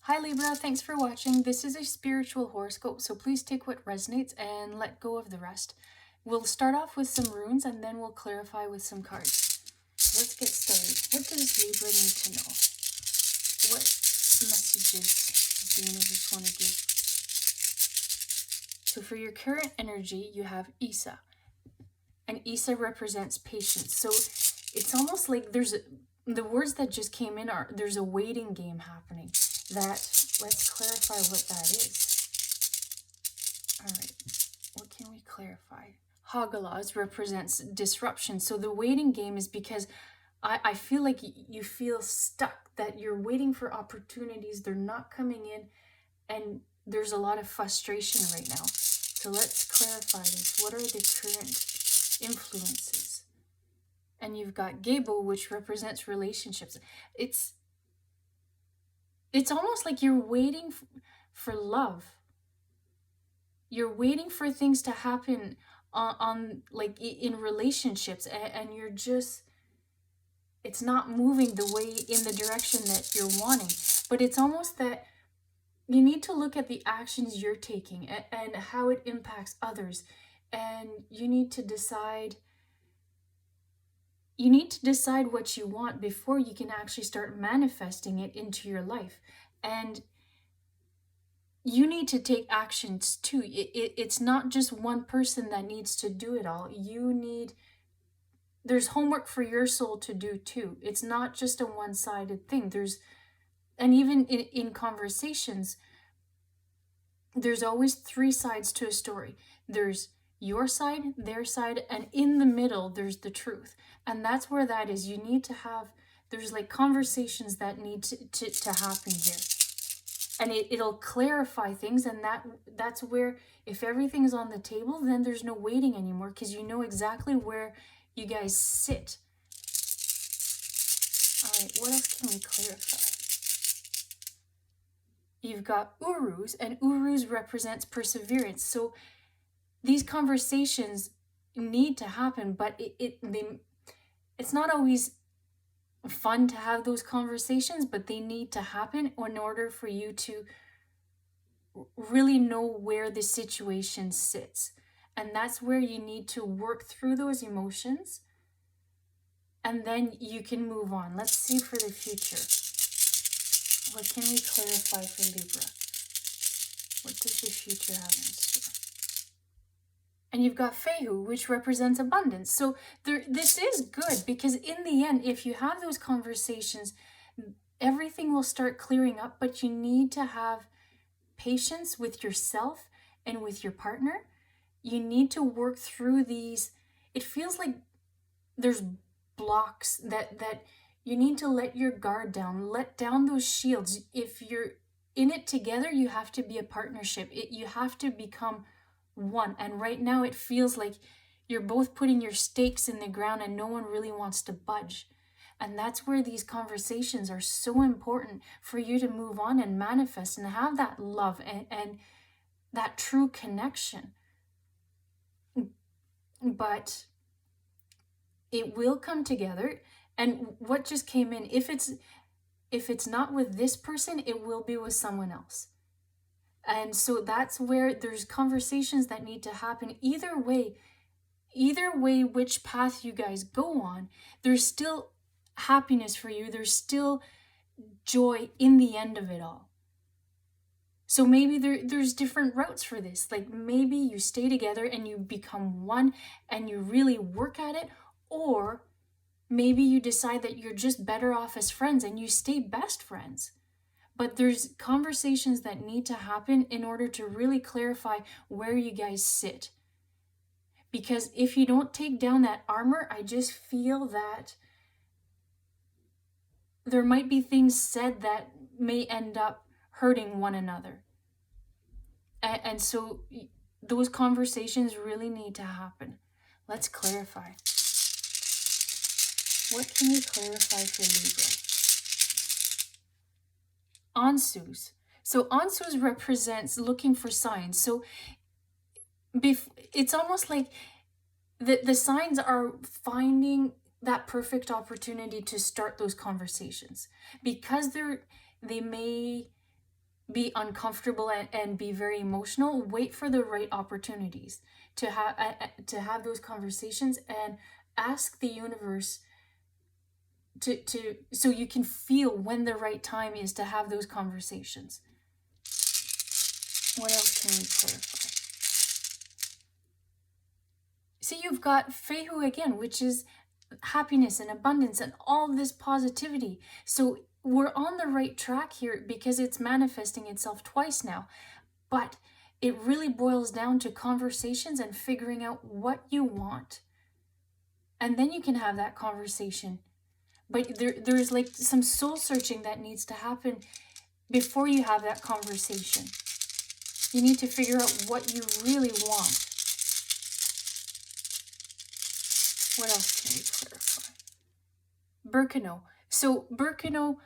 Hi Libra, thanks for watching. This is a spiritual horoscope, so please take what resonates and let go of the rest. We'll start off with some runes and then we'll clarify with some cards. Let's get started. What does Libra need to know? What messages does the universe want to give? So for your current energy, you have Isa. And Isa represents patience. So it's almost like the words that just came in are, there's a waiting game happening. Let's clarify what that is. All right, what can we clarify? Hagalaz represents disruption. So the waiting game is because I feel like you feel stuck, that you're waiting for opportunities, they're not coming in, and there's a lot of frustration right now. So let's clarify this. What are the current influences? And you've got Gable, which represents relationships. It's almost like you're waiting for love. You're waiting for things to happen on like in relationships, and you're just, it's not moving the way in the direction that you're wanting. But it's almost that you need to look at the actions you're taking and how it impacts others, and you need to decide what you want before you can actually start manifesting it into your life. And you need to take actions too. It's not just one person that needs to do it all. There's homework for your soul to do too. It's not just a one-sided thing. And even in conversations, there's always three sides to a story. There's your side, their side, and in the middle, there's the truth. And that's where that is. There's like conversations that need to happen here. And it'll clarify things, and that's where, if everything's on the table, then there's no waiting anymore, because you know exactly where you guys sit. All right, what else can we clarify? You've got Urus, and Urus represents perseverance. So these conversations need to happen, but it's not always fun to have those conversations, but they need to happen in order for you to really know where the situation sits. And that's where you need to work through those emotions, and then you can move on. Let's see for the future. What can we clarify for Libra? What does the future have in store? And you've got Fehu, which represents abundance. So this is good, because in the end, if you have those conversations, everything will start clearing up, but you need to have patience with yourself and with your partner. You need to work through these. It feels like there's blocks that you need to let your guard down, let down those shields. If you're in it together, you have to be a partnership. You have to become one. And right now it feels like you're both putting your stakes in the ground and no one really wants to budge. And that's where these conversations are so important for you to move on and manifest and have that love and that true connection. But it will come together. And what just came in, if it's not with this person, it will be with someone else. And so that's where there's conversations that need to happen. Either way which path you guys go on, there's still happiness for you. There's still joy in the end of it all. So maybe there's different routes for this. Like maybe you stay together and you become one and you really work at it, or maybe you decide that you're just better off as friends and you stay best friends. But there's conversations that need to happen in order to really clarify where you guys sit. Because if you don't take down that armor, I just feel that there might be things said that may end up hurting one another. And so those conversations really need to happen. Let's clarify. What can we clarify for Libra? Ansus. So Ansus represents looking for signs. So it's almost like the signs are finding that perfect opportunity to start those conversations, because they may be uncomfortable and be very emotional. Wait for the right opportunities to have those conversations, and ask the universe to so you can feel when the right time is to have those conversations. What else can we clarify? So you've got Fehu again, which is happiness and abundance and all this positivity. So we're on the right track here because it's manifesting itself twice now. But it really boils down to conversations and figuring out what you want. And then you can have that conversation. But there's like some soul searching that needs to happen before you have that conversation. You need to figure out what you really want. What else can we clarify? Birkenau. So Birkenau,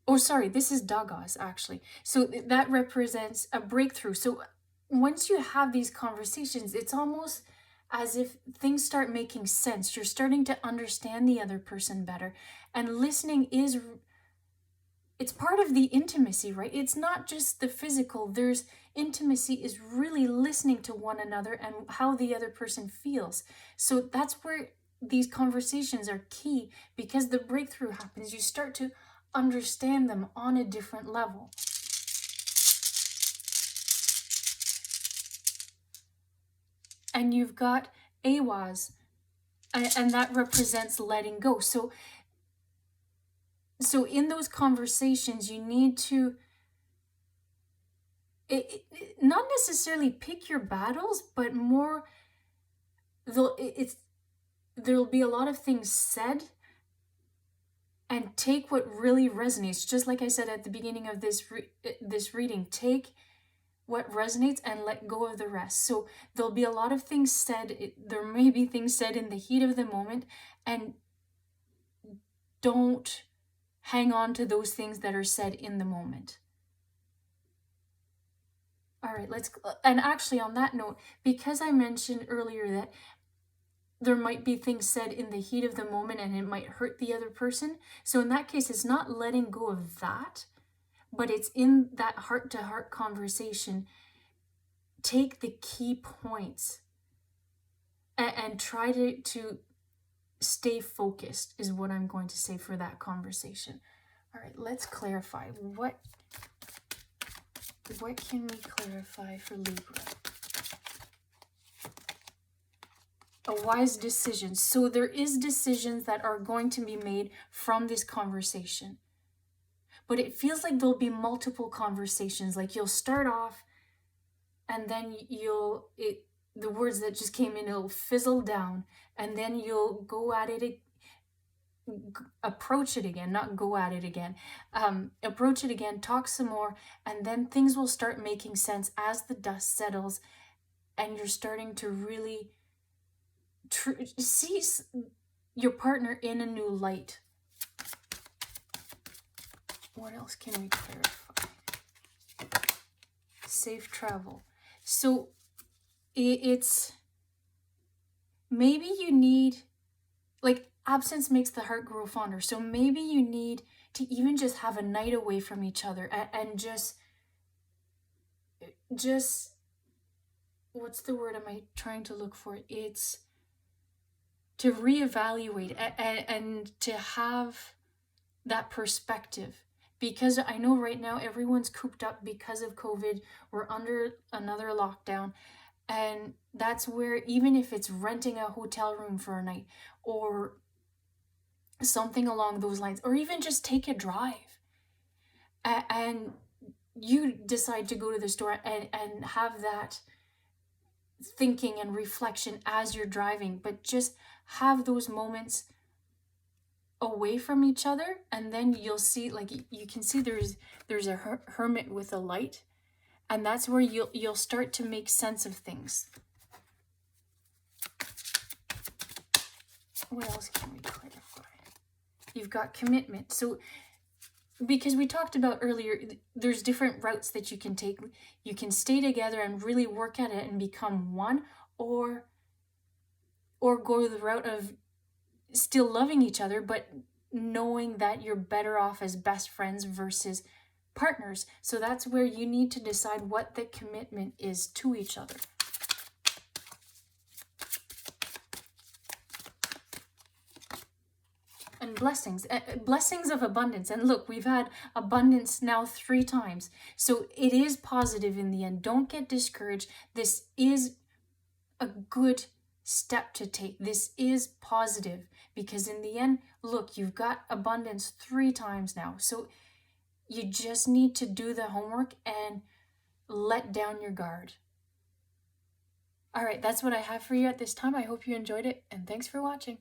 oh sorry, this is Dagos actually. So that represents a breakthrough. So once you have these conversations, it's almost as if things start making sense. You're starting to understand the other person better. And listening it's part of the intimacy, right? It's not just the physical. There's intimacy is really listening to one another and how the other person feels. So that's where these conversations are key, because the breakthrough happens. You start to understand them on a different level. And you've got Awaz, and that represents letting go. So in those conversations, you need to not necessarily pick your battles, but more there'll be a lot of things said, and take what really resonates. Just like I said at the beginning of this reading, take what resonates and let go of the rest. So there'll be a lot of things said. There may be things said in the heat of the moment, and don't hang on to those things that are said in the moment. All right, and actually on that note, because I mentioned earlier that there might be things said in the heat of the moment and it might hurt the other person. So in that case, it's not letting go of that, but it's in that heart-to-heart conversation. Take the key points and try to stay focused is what I'm going to say for that conversation. All right, let's clarify. What can we clarify for Libra? A wise decision. So there is decisions that are going to be made from this conversation. But it feels like there'll be multiple conversations. Like you'll start off and then the words that just came in, it'll fizzle down, and then you'll go at it, approach it again, not go at it again, approach it again, talk some more, and then things will start making sense as the dust settles and you're starting to really see your partner in a new light. What else can we clarify? Safe travel. So it's maybe you need, like, absence makes the heart grow fonder. So maybe you need to even just have a night away from each other and just what's the word am I trying to look for? It's to reevaluate and to have that perspective. Because I know right now everyone's cooped up because of COVID. We're under another lockdown. And that's where, even if it's renting a hotel room for a night or something along those lines, or even just take a drive, and you decide to go to the store and have that thinking and reflection as you're driving, but just have those moments away from each other, and then you'll see, like, you can see there's a hermit with a light, and that's where you'll start to make sense of things. What else can we clarify? You've got commitment. So because we talked about earlier, there's different routes that you can take. You can stay together and really work at it and become one, or go the route of still loving each other, but knowing that you're better off as best friends versus partners. So that's where you need to decide what the commitment is to each other. And blessings of abundance. And look, we've had abundance now 3 times. So it is positive in the end. Don't get discouraged. This is a good step to take. This is positive because in the end, look, you've got abundance 3 times now. So you just need to do the homework and let down your guard. All right, that's what I have for you at this time. I hope you enjoyed it, and thanks for watching.